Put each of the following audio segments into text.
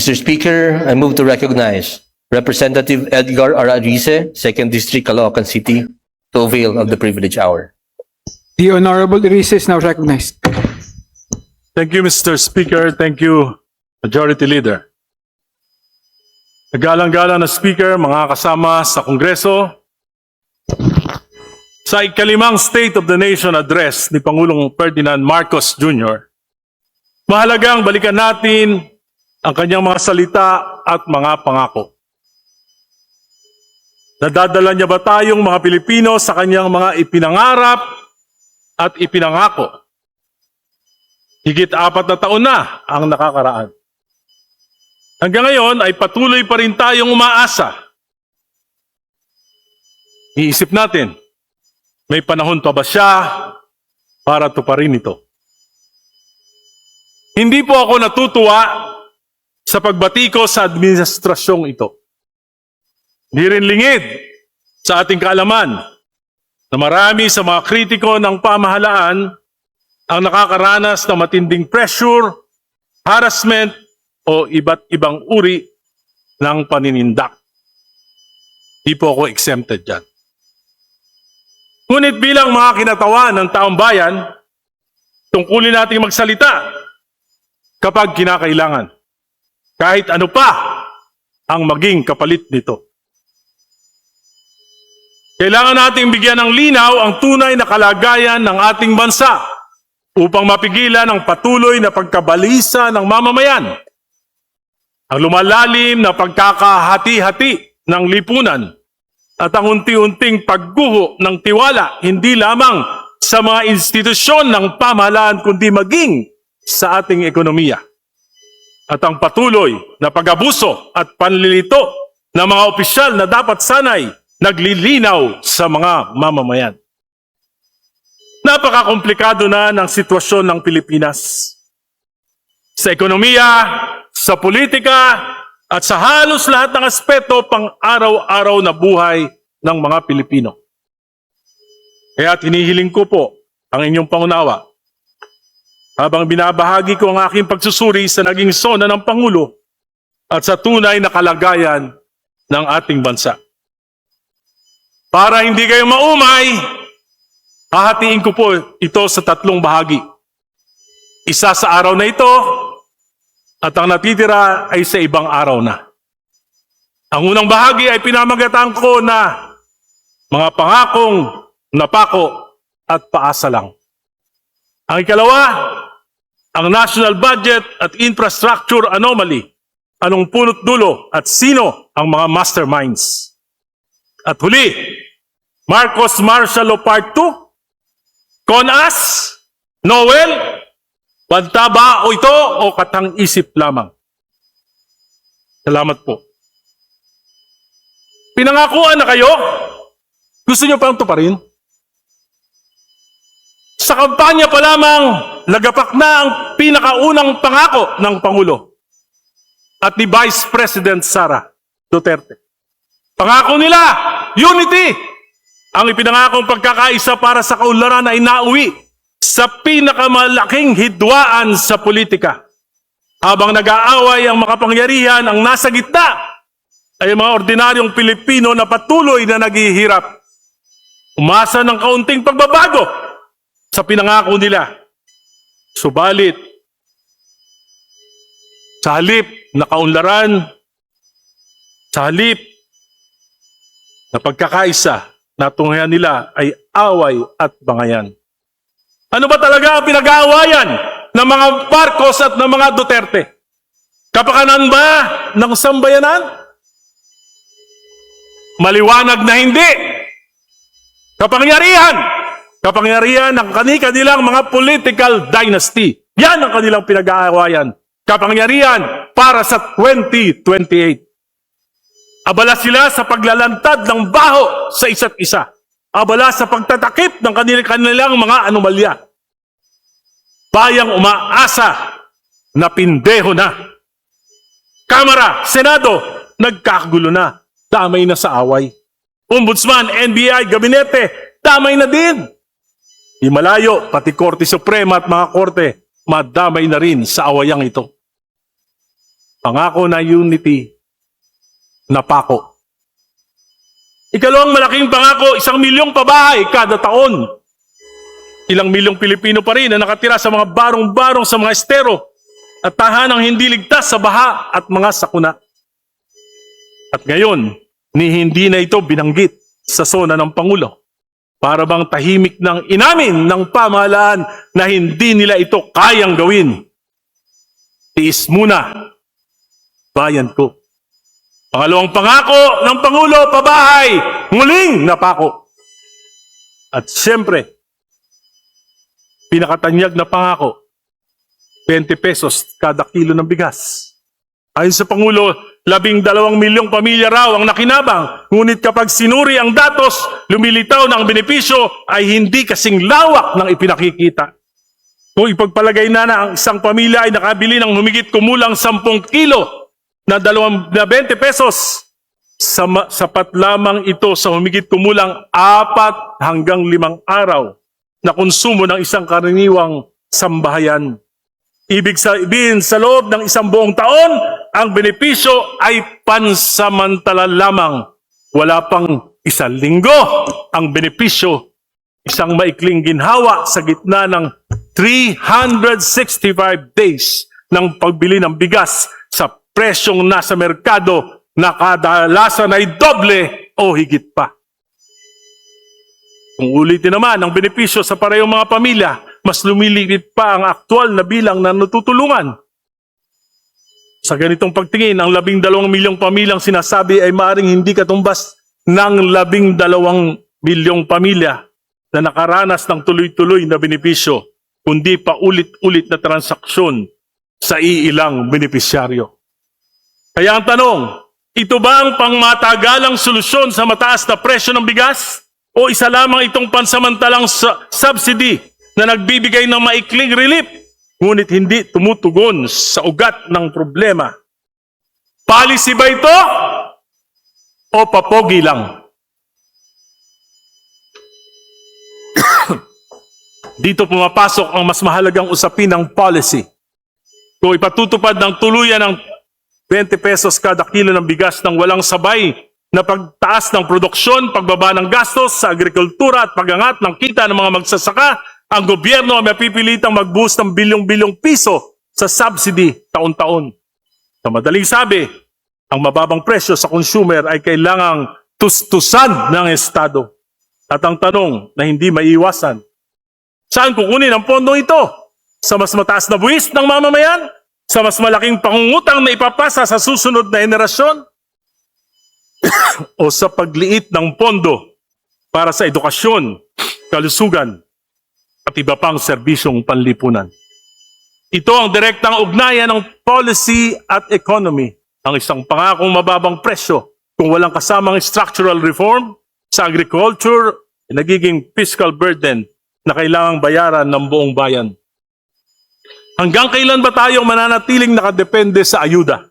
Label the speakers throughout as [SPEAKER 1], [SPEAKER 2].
[SPEAKER 1] Mr. Speaker, I move to recognize Representative Edgar R. Arice, 2nd District, Caloocan City, to avail of the privilege hour.
[SPEAKER 2] The Honorable Arice is now recognized.
[SPEAKER 3] Thank you, Mr. Speaker. Thank you, Majority Leader. Nagalang-galang na Speaker, mga kasama sa Kongreso, sa ikalimang State of the Nation Address ni Pangulong Ferdinand Marcos Jr., mahalagang balikan natin ang kanyang mga salita at mga pangako. Nadadala niya ba tayong mga Pilipino sa kanyang mga ipinangarap at ipinangako? Higit 4 na taon na ang nakakaraan. Hanggang ngayon ay patuloy pa rin tayong umaasa. Iisip natin, may panahon pa ba siya para tuparin ito? Hindi po ako natutuwa sa pagbati ko sa administrasyong ito. Di rin lingid sa ating kaalaman na marami sa mga kritiko ng pamahalaan ang nakakaranas ng matinding pressure, harassment, o iba't ibang uri ng paninindak. Di po ako exempted dyan. Ngunit bilang mga kinatawan ng taong bayan, tungkulin natin magsalita kapag kinakailangan. Kahit ano pa ang maging kapalit nito. Kailangan nating bigyan ng linaw ang tunay na kalagayan ng ating bansa upang mapigilan ang patuloy na pagkabalisa ng mamamayan. Ang lumalalim na pagkakahati-hati ng lipunan at ang unti-unting pagguho ng tiwala hindi lamang sa mga institusyon ng pamahalaan kundi maging sa ating ekonomiya. At ang patuloy na pag-abuso at panlilito ng mga opisyal na dapat sanay naglilinaw sa mga mamamayan. Napakakomplikado na ng sitwasyon ng Pilipinas. Sa ekonomiya, sa politika, at sa halos lahat ng aspeto pang araw-araw na buhay ng mga Pilipino. Kaya hinihiling ko po ang inyong pangunawa habang binabahagi ko ang aking pagsusuri sa naging sona ng Pangulo at sa tunay na kalagayan ng ating bansa. Para hindi kayo maumay, hahatiin ko po ito sa 3 bahagi. Isa sa araw na ito, at ang natitira ay sa ibang araw na. Ang unang bahagi ay pinamagatan ko na mga pangakong napako at paasa lang. Ang ikalawa, ang national budget at infrastructure anomaly. Anong punot dulo at sino ang mga masterminds? At huli, Marcos Martial Law Part 2, CONAS, Noel, banta ba o ito o katang-isip lamang? Salamat po. Pinangakuan na kayo? Gusto nyo pang tuparin? Sa kampanya pa lamang, lagapak na ang pinakaunang pangako ng Pangulo at ni Vice President Sara Duterte. Pangako nila, unity! Ang ipinangakong pagkakaisa para sa kaunlaran ay nauwi sa pinakamalaking hidwaan sa politika. Habang nag-aaway ang makapangyarihan, ang nasa gitna ay mga ordinaryong Pilipino na patuloy na naghihirap. Umasa ng kaunting pagbabago sa pinangako nila. Subalit, sa halip na kaunlaran, sa halip na pagkakaisa na tunghayan nila ay away at bangayan. Ano ba talaga ang pinag-aawayan ng mga Marcos at ng mga Duterte? Kapakanan ba ng sambayanan? Maliwanag na hindi. Kapangyarihan! Kapangyarihan ng kanilang mga political dynasty. Yan ang kanilang pinag-aawayan. Kapangyarihan para sa 2028. Abala sila sa paglalantad ng baho sa isa't isa. Abala sa pagtatakip ng kanilang mga anomalya. Bayang umaasa na pindeho na. Kamara, Senado, nagkakagulo na. Damay na sa away. Ombudsman, NBI, Gabinete, damay na din. Di malayo, pati Korte Suprema at mga korte, madamay na rin sa awayang ito. Pangako na unity, napako. Ikalawang malaking pangako, 1 milyong pabahay kada taon. Ilang milyong Pilipino pa rin na nakatira sa mga barong-barong sa mga estero at tahanang hindi ligtas sa baha at mga sakuna. At ngayon, hindi na ito binanggit sa sona ng Pangulo. Para bang tahimik ng inamin ng pamahalaan na hindi nila ito kayang gawin. Tiis muna, bayan ko. Pangalawang pangako ng Pangulo, pabahay, muling napako. At siyempre, pinakatanyag na pangako, 20 pesos kada kilo ng bigas. Ayon sa Pangulo, 12 milyong pamilya raw ang nakinabang. Ngunit kapag sinuri ang datos, lumilitaw na ang benepisyo ay hindi kasing lawak ng ipinakikita. Kung ipagpalagay na ang isang pamilya ay nakabili ng humigit kumulang 10 kilo na 20 pesos, sapat lamang ito sa humigit kumulang 4 hanggang 5 araw na konsumo ng isang karaniwang sambahayan. Ibig sabihin, sa loob ng 1 buong taon, ang benepisyo ay pansamantala lamang. Wala pang 1 linggo ang benepisyo. Isang maikling ginhawa sa gitna ng 365 days ng pagbili ng bigas sa presyong nasa merkado na kadalasan ay doble o higit pa. Kung ulitin naman ang benepisyo sa parehong mga pamilya, mas lumiliit pa ang aktual na bilang na natutulungan. Sa ganitong pagtingin, ang 12 milyong pamilyang sinasabi ay maaaring hindi katumbas ng 12 milyong pamilya na nakaranas ng tuloy-tuloy na benepisyo, kundi pa ulit-ulit na transaksyon sa iilang benepisyaryo. Kaya ang tanong, ito ba ang pangmatagalang solusyon sa mataas na presyo ng bigas? O isa lamang itong pansamantalang subsidy na nagbibigay ng maikling relief, ngunit hindi tumutugon sa ugat ng problema? Policy ba ito? O papogi lang? Dito pumapasok ang mas mahalagang usapin ng policy. Kung ipatutupad ng tuluyan ng 20 pesos kada kilo ng bigas nang walang sabay na pagtaas ng produksyon, pagbaba ng gastos sa agrikultura at pagangat ng kita ng mga magsasaka, ang gobyerno ay mapipilitang mag-boost ng bilyong-bilyong piso sa subsidy taon-taon. Sa madaling sabi, ang mababang presyo sa consumer ay kailangang tustusan ng Estado. At ang tanong na hindi maiiwasan, saan kukunin ang pondo ito? Sa mas mataas na buwis ng mamamayan? Sa mas malaking pangungutang na ipapasa sa susunod na henerasyon? O sa pagliit ng pondo para sa edukasyon, kalusugan, at iba pang serbisyong panlipunan? Ito ang direktang ugnayan ng policy at economy. Ang isang pangakong mababang presyo kung walang kasamang structural reform sa agriculture, nagiging fiscal burden na kailangang bayaran ng buong bayan. Hanggang kailan ba tayong mananatiling nakadepende sa ayuda?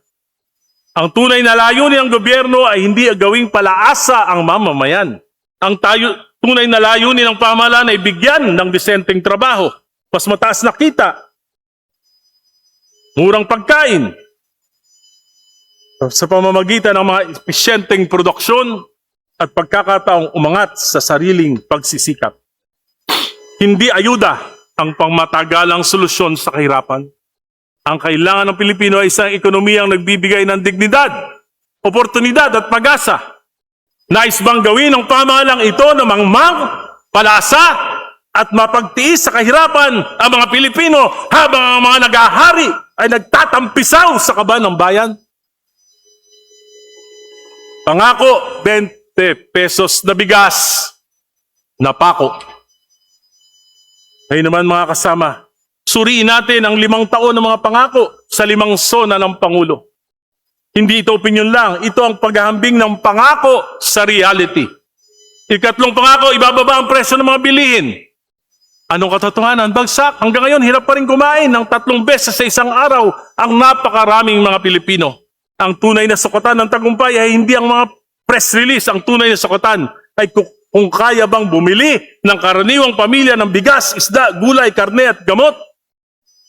[SPEAKER 3] Ang tunay na layunin ng gobyerno ay hindi gawing palaasa ang mamamayan. Ang tunay na layunin ng pamahalaan ay bigyan ng disenteng trabaho, mas mataas na kita, murang pagkain, sa pamamagitan ng mga epesyenteng produksyon at pagkakataong umangat sa sariling pagsisikap. Hindi ayuda ang pangmatagalang solusyon sa kahirapan. Ang kailangan ng Pilipino ay isang ekonomiyang nagbibigay ng dignidad, oportunidad at pag-asa. Nais bang gawin ng pamahalang ito na mangmang, palasa at mapagtiis sa kahirapan ang mga Pilipino habang ang mga nag-ahari ay nagtatampisaw sa kaban ng bayan? Pangako, 20 pesos na bigas, napako. Ngayon naman mga kasama, suriin natin ang 5 taon ng mga pangako sa 5 sona ng Pangulo. Hindi ito opinion lang, ito ang paghahambing ng pangako sa reality. Ikatlong pangako, ibababa ang presyo ng mga bilihin. Anong katotohanan? Bagsak. Hanggang ngayon, hirap pa rin kumain ng 3 beses sa isang araw ang napakaraming mga Pilipino. Ang tunay na sukatan ng tagumpay ay hindi ang mga press release. Ang tunay na sukatan ay kung kaya bang bumili ng karaniwang pamilya ng bigas, isda, gulay, karne at gamot.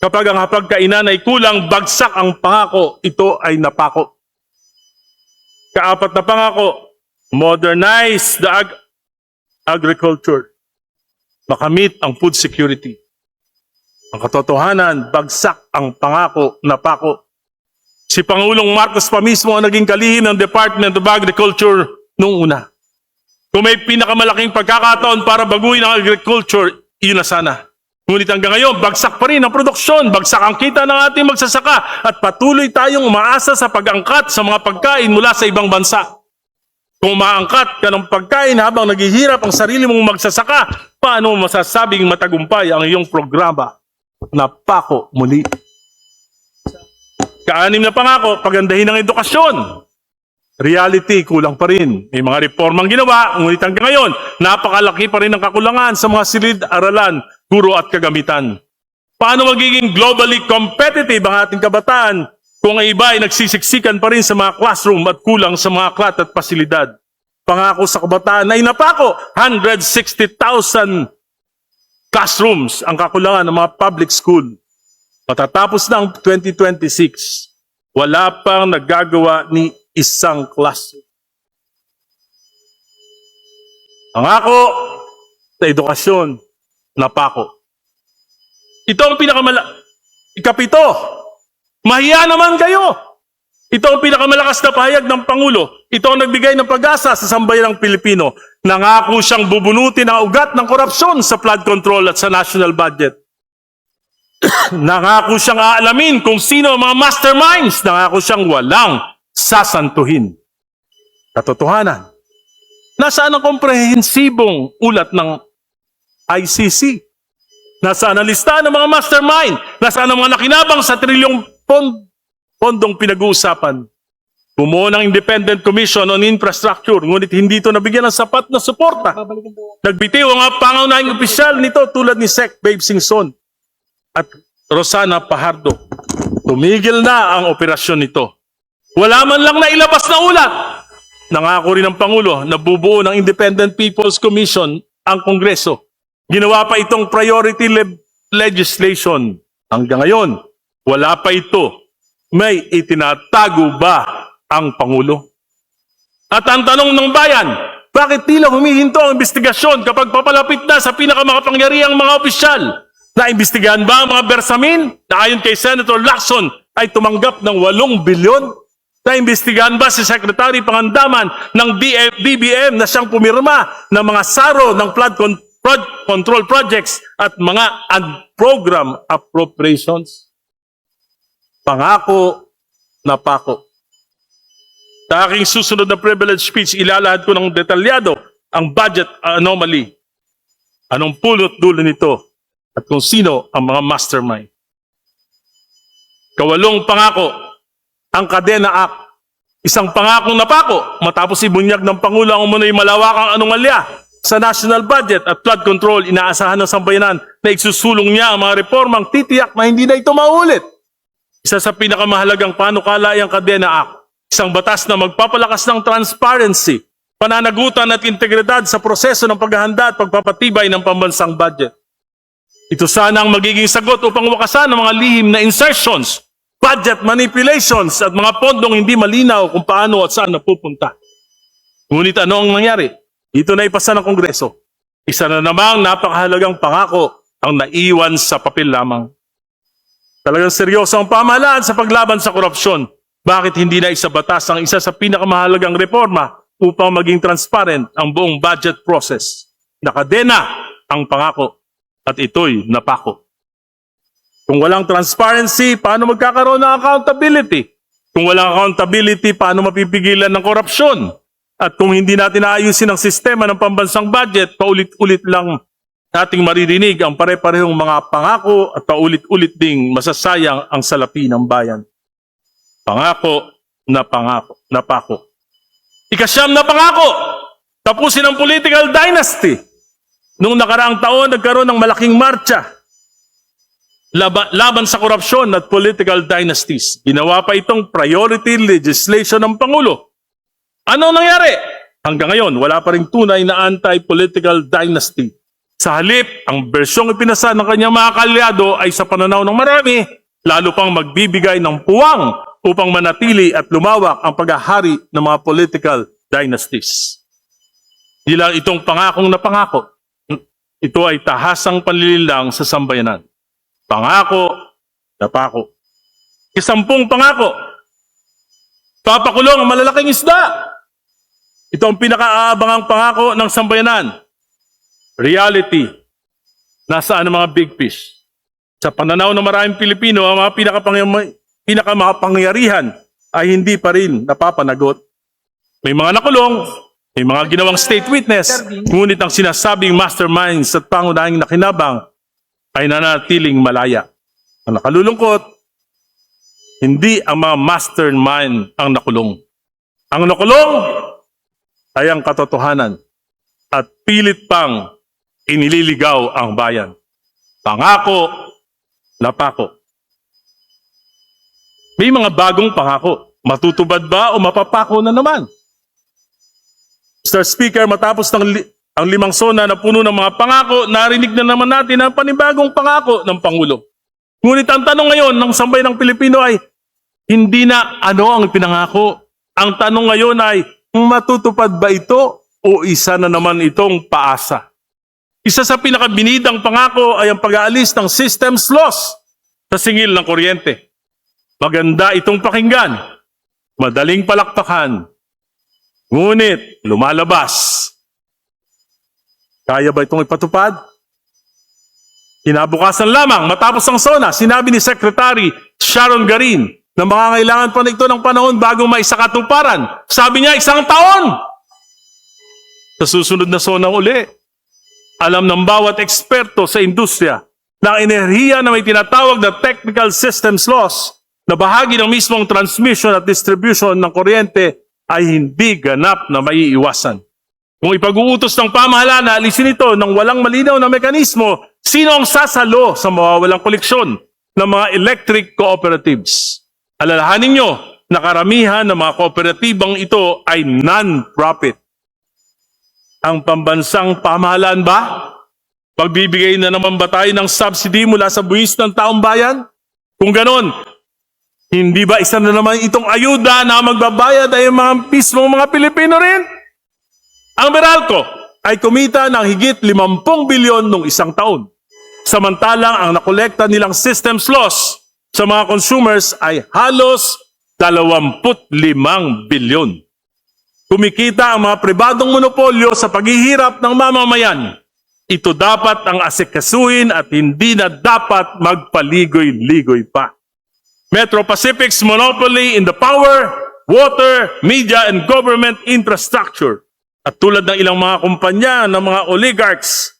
[SPEAKER 3] Kapag ang hapagkainan ay kulang, bagsak ang pangako, ito ay napako. Kaapat na pangako, modernize the agriculture. Makamit ang food security. Ang katotohanan, bagsak ang pangako, napako. Si Pangulong Marcos pa mismo ang naging kalihim ng Department of Agriculture noong una. Kung may pinakamalaking pagkakataon para baguhin ang agriculture, iyon na sana. Ngunit hanggang ngayon, bagsak pa rin ang produksyon, bagsak ang kita ng ating magsasaka, at patuloy tayong umaasa sa pag-angkat sa mga pagkain mula sa ibang bansa. Kung umaangkat ka ng pagkain habang naghihirap ang sarili mong magsasaka, paano mo masasabing matagumpay ang iyong programa? Napako muli. Kaanim na pangako, pagandahin ang edukasyon. Reality, kulang pa rin. May mga reformang ginawa, ngunit hanggang ngayon, napakalaki pa rin ang kakulangan sa mga silid-aralan, guro at kagamitan. Paano magiging globally competitive ang ating kabataan kung ang iba ay nagsisiksikan pa rin sa mga classroom at kulang sa mga klat at pasilidad? Pangako sa kabataan ay napako, 160,000 classrooms ang kakulangan ng mga public school. Matatapos na ang 2026, wala pang nagagawa ni isang classroom. Pangako sa edukasyon, napako. Ito ang ikapito. Mahiya naman kayo. Ito ang pinakamalakas na pahayag ng Pangulo. Ito ang nagbigay ng pag-asa sa sambayanang Pilipino. Nangako siyang bubunutin ang ugat ng korupsyon sa flood control at sa national budget. Nangako siyang aalamin kung sino ang mga masterminds. Nangako siyang walang sasantuhin. Katotohanan, nasaan ang komprehensibong ulat ng ICC? Nasaan ang listahan ng mga mastermind? Nasaan ang mga nakinabang sa trilyong pondong pinag-uusapan? Bumuo ng Independent Commission on Infrastructure, ngunit hindi ito nabigyan ng sapat na suporta. Nagbitiw ang mga pangunahing opisyal nito tulad ni Sec. Babe Singson at Rosana Pajardo. Tumigil na ang operasyon nito. Wala man lang nailabas na ulat. Nangako rin ng Pangulo na bubuo ng Independent People's Commission ang Kongreso. Ginawa pa itong priority legislation. Hanggang ngayon, wala pa ito. May itinatago ba ang Pangulo? At ang tanong ng bayan, bakit tila humihinto ang investigasyon kapag papalapit na sa pinakamakapangyarihang mga opisyal? Naimbestigahan ba ang mga bersamin na ayon kay Senator Lacson ay tumanggap ng 8 bilyon? Naimbestigahan ba si Secretary Pangandaman ng DBM na siyang pumirma ng mga saro ng flood control projects at mga program appropriations? Pangako, napako. Sa aking susunod na privilege speech, ilalahad ko ng detalyado ang budget anomaly. Anong pulot dulo nito at kung sino ang mga mastermind. Kawalong pangako, ang Kadena Act. Isang pangakong napako matapos ibunyag ng Pangulo ang umunoy malawakang anomalya sa national budget at flood control. Inaasahan ng sambayanan na isusulong niya ang mga reformang titiyak na hindi na ito maulit. Isa sa pinakamahalagang panukala ay ang Kadena Act. Isang batas na magpapalakas ng transparency, pananagutan at integridad sa proseso ng paghahanda at pagpapatibay ng pambansang budget. Ito sana ang magiging sagot upang wakasan ang mga lihim na insertions, budget manipulations at mga pondong hindi malinaw kung paano at saan napupunta. Ngunit ano ang nangyari? Ito na ipasa ng Kongreso. Isa na namang napakahalagang pangako ang naiwan sa papel lamang. Talagang seryoso ang pamahalaan sa paglaban sa korupsyon. Bakit hindi na isabatas ang isa sa pinakamahalagang reforma upang maging transparent ang buong budget process? Nakadena ang pangako at ito'y napako. Kung walang transparency, paano magkakaroon ng accountability? Kung walang accountability, paano mapipigilan ng korupsyon? At kung hindi natin aayusin ang sistema ng pambansang budget, paulit-ulit lang nating maririnig ang pare-parehong mga pangako at paulit-ulit ding masasayang ang salapi ng bayan. Pangako, napako. Ikasyam na pangako, tapusin ang political dynasty. Noong nakaraang taon, nagkaroon ng malaking marcha laban sa korupsyon at political dynasties. Ginawa pa itong priority legislation ng Pangulo. Ano nangyari? Hanggang ngayon, wala pa ring tunay na anti-political dynasty Sa halip, ang bersyong ipinasa ng kanyang mga kalyado ay sa pananaw ng marami, lalo pang magbibigay ng puwang upang manatili at lumawak ang paghahari ng mga political dynasties. Di lang itong pangakong napangako. Ito ay tahasang panlilinlang sa sambayanan. Pangako, napako. Isampung pangako. Papakulong ang malalaking isda. Ito ang pinakaabangang pangako ng sambayanan. Reality. Nasaan ang mga big fish? Sa pananaw ng maraming Pilipino, ang mga pinakamakapangyarihan ay hindi pa rin napapanagot. May mga nakulong, may mga ginawang state witness, ngunit ang sinasabing masterminds at pangunahing nakinabang ay nanatiling malaya. Ang nakalulungkot, hindi ang mga mastermind ang nakulong. Ang nakulong ay ang katotohanan at pilit pang inililigaw ang bayan. Pangako, napako. May mga bagong pangako. Matutubad ba o mapapako na naman? Mr. Speaker, matapos ang 5 sona na puno ng mga pangako, narinig na naman natin ang panibagong pangako ng Pangulo. Ngunit ang tanong ngayon ng sambayanang Pilipino ay, hindi na ano ang pinangako. Ang tanong ngayon ay, matutupad ba ito o isa na naman itong paasa? Isa sa pinakabinidang pangako ay ang pag-aalis ng systems loss sa singil ng kuryente. Maganda itong pakinggan, madaling palakpakan, ngunit lumalabas. Kaya ba itong ipatupad? Kinabukasan lamang matapos ang SONA, sinabi ni Secretary Sharon Garin na makangailangan pa nito ng panahon bago maisakatuparan. Sabi niya, 1 taon! Sa susunod na SONA uli, alam ng bawat eksperto sa industriya na ang enerhiya na may tinatawag na technical systems loss na bahagi ng mismong transmission at distribution ng kuryente ay hindi ganap na maiiwasan. Kung ipag-uutos ng pamahalaan na alisin ito ng walang malinaw na mekanismo, sino ang sasalo sa mawawalang koleksyon ng mga electric cooperatives? Alalahanin nyo na karamihan ng mga kooperatibang ito ay non-profit. Ang pambansang pamahalaan ba? Pagbibigay na naman ba tayo ng subsidy mula sa buwis ng taong bayan? Kung ganon, hindi ba isa na naman itong ayuda na magbabayad ay mga mismong mga Pilipino rin? Ang Meralco ay kumita ng higit 50 bilyon noong 1 taon. Samantalang ang nakolekta nilang systems loss sa mga consumers ay halos 25 bilyon. Kumikita ang mga pribadong monopolyo sa paghihirap ng mamamayan. Ito dapat ang asikasuhin at hindi na dapat magpaligoy-ligoy pa. Metro Pacific's monopoly in the power, water, media, and government infrastructure. At tulad ng ilang mga kumpanya ng mga oligarchs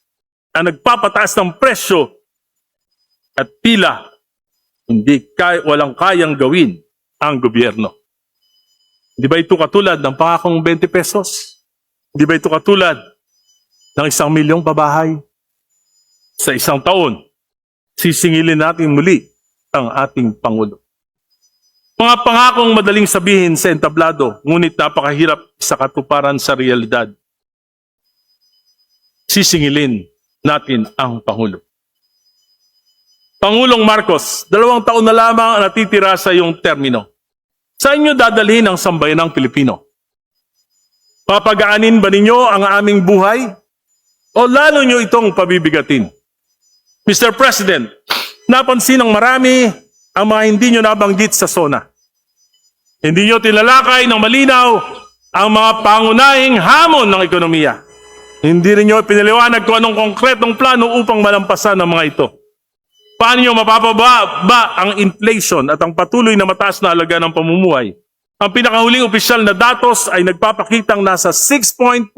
[SPEAKER 3] na nagpapataas ng presyo at tila walang kayang gawin ang gobyerno. Di ba ito katulad ng pangakong 20 pesos? Di ba ito katulad ng 1 milyong babahay? Sa 1 taon, sisingilin natin muli ang ating Pangulo. Mga pangakong madaling sabihin sa entablado, ngunit napakahirap sa katuparan sa realidad. Sisingilin natin ang Pangulo. Pangulong Marcos, 2 taon na lamang ang natitira sa iyong termino. Saan niyo dadalhin ang sambayanang Pilipino? Papagaanin ba ninyo ang aming buhay? O lalo niyo itong pabibigatin? Mr. President, napansin ng marami ang mga hindi niyo nabanggit sa SONA. Hindi niyo tinalakay ng malinaw ang mga pangunahing hamon ng ekonomiya. Hindi rin niyo pinaliwanag kung anong konkretong plano upang malampasan ang mga ito. Paano niyo mapapababa ang inflation at ang patuloy na mataas na halaga ng pamumuhay? Ang pinakahuling opisyal na datos ay nagpapakitang nasa 6.4%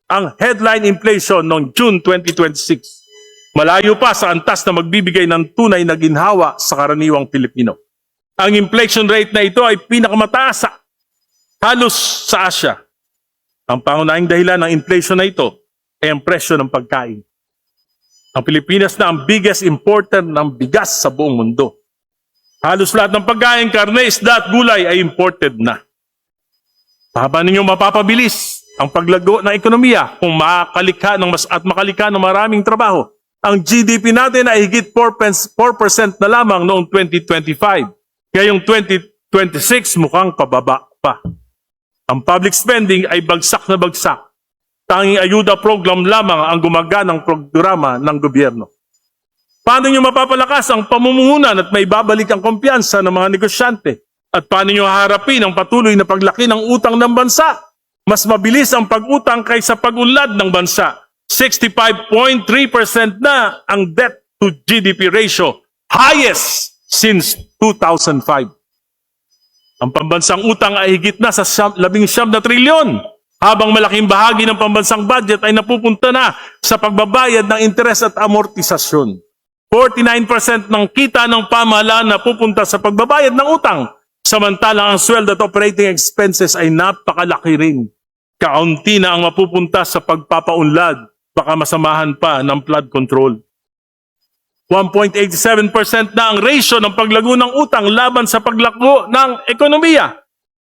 [SPEAKER 3] ang headline inflation noong June 2026. Malayo pa sa antas na magbibigay ng tunay na ginhawa sa karaniwang Pilipino. Ang inflation rate na ito ay pinakamataas halos sa Asia. Ang pangunahing dahilan ng inflation na ito ay ang presyo ng pagkain. Ang Pilipinas na ang biggest importer ng bigas sa buong mundo. Halos lahat ng pagkain, karne, isda at gulay ay imported na. Paano ninyo mapapabilis ang paglago ng ekonomiya kung makalikha ng maraming trabaho. Ang GDP natin ay higit 4% na lamang noong 2025. Ngayong 2026 mukhang pababa pa. Ang public spending ay bagsak na bagsak. Tanging ayuda program lamang ang gumaganang programa ng gobyerno. Paano nyo mapapalakas ang pamumuhunan at may babalik ang kumpiyansa ng mga negosyante? At paano nyo haharapin ang patuloy na paglaki ng utang ng bansa? Mas mabilis ang pag-utang kaysa pag-unlad ng bansa. 65.3% na ang debt to GDP ratio, highest since 2005. Ang pambansang utang ay higit na sa 19 na trilyon, habang malaking bahagi ng pambansang budget ay napupunta na sa pagbabayad ng interes at amortisasyon. 49% ng kita ng pamahalaan napupunta sa pagbabayad ng utang, samantalang ang sweldo at operating expenses ay napakalaki rin. Kaunti na ang mapupunta sa pagpapaunlad, baka masamahan pa ng flood control. 1.87% na ang ratio ng paglago ng utang laban sa paglago ng ekonomiya.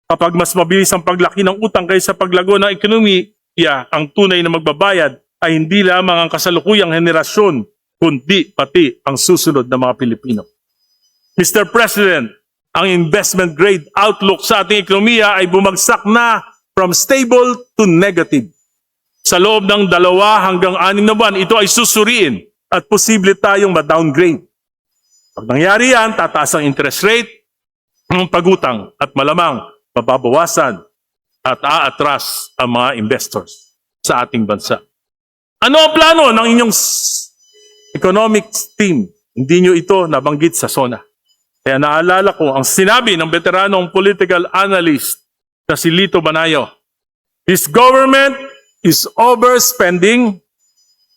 [SPEAKER 3] Kapag mas mabilis ang paglaki ng utang kaysa paglago ng ekonomiya, ang tunay na magbabayad ay hindi lamang ang kasalukuyang henerasyon, kundi pati ang susunod na mga Pilipino. Mr. President, ang investment grade outlook sa ating ekonomiya ay bumagsak na from stable to negative. Sa loob ng 2 hanggang 6 na buwan, ito ay susuriin at posible tayong ma-downgrade. Pag nangyari yan, tataas ang interest rate, ang pagutang at malamang mababawasan at aatras ang mga investors sa ating bansa. Ano ang plano ng inyong economic team? Hindi nyo ito nabanggit sa SONA. Kaya naalala ko ang sinabi ng veteranong political analyst na si Lito Banayo. This government is overspending,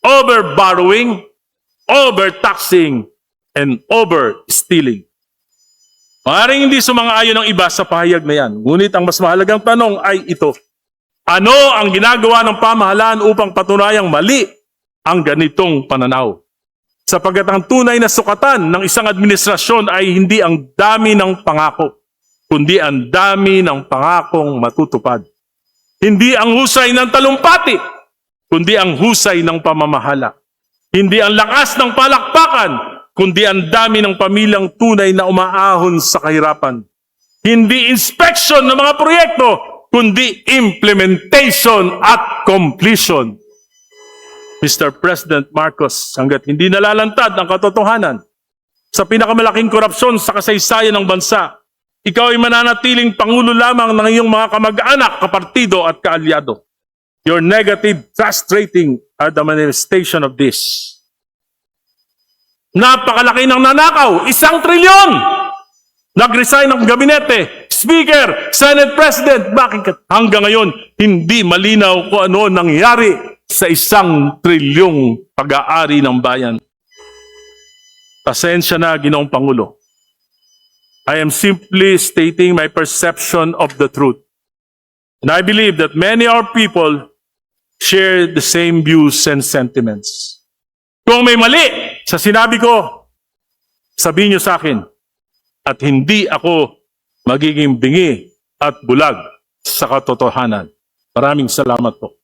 [SPEAKER 3] overborrowing, overtaxing, and overstealing. Maaaring hindi sumang-ayon ng iba sa pahayag na yan. Ngunit ang mas mahalagang tanong ay ito. Ano ang ginagawa ng pamahalaan upang patunayang mali ang ganitong pananaw? Sapagkat ang tunay na sukatan ng isang administrasyon ay hindi ang dami ng pangako, kundi ang dami ng pangakong matutupad. Hindi ang husay ng talumpati, kundi ang husay ng pamamahala. Hindi ang lakas ng palakpakan, kundi ang dami ng pamilyang tunay na umaahon sa kahirapan. Hindi inspection ng mga proyekto, kundi implementation at completion. Mr. President Marcos, hanggat hindi nalalantad ang katotohanan sa pinakamalaking korupsyon sa kasaysayan ng bansa, ikaw ay mananatiling pangulo lamang ng iyong mga kamag-anak, kapartido at kaalyado. Your negative trust rating are the manifestation of this. Napakalaki ng nanakaw, 1 trilyon! Nag-resign ang gabinete, Speaker, Senate President. Bakit hanggang ngayon hindi malinaw kung ano nangyari sa 1 trilyong pag-aari ng bayan? Pasensya na, Ginoong Pangulo. I am simply stating my perception of the truth. And I believe that many of our people share the same views and sentiments. Kung may mali sa sinabi ko, sabihin niyo sa akin at hindi ako magiging bingi at bulag sa katotohanan. Maraming salamat po.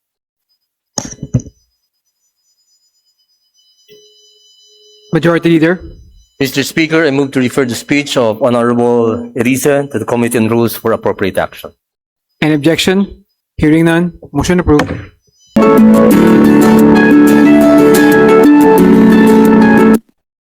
[SPEAKER 2] Majority Leader.
[SPEAKER 1] Mr. Speaker, I move to refer the speech of Honorable Erice to the Committee on Rules for appropriate action.
[SPEAKER 2] Any objection? Hearing none. Motion approved.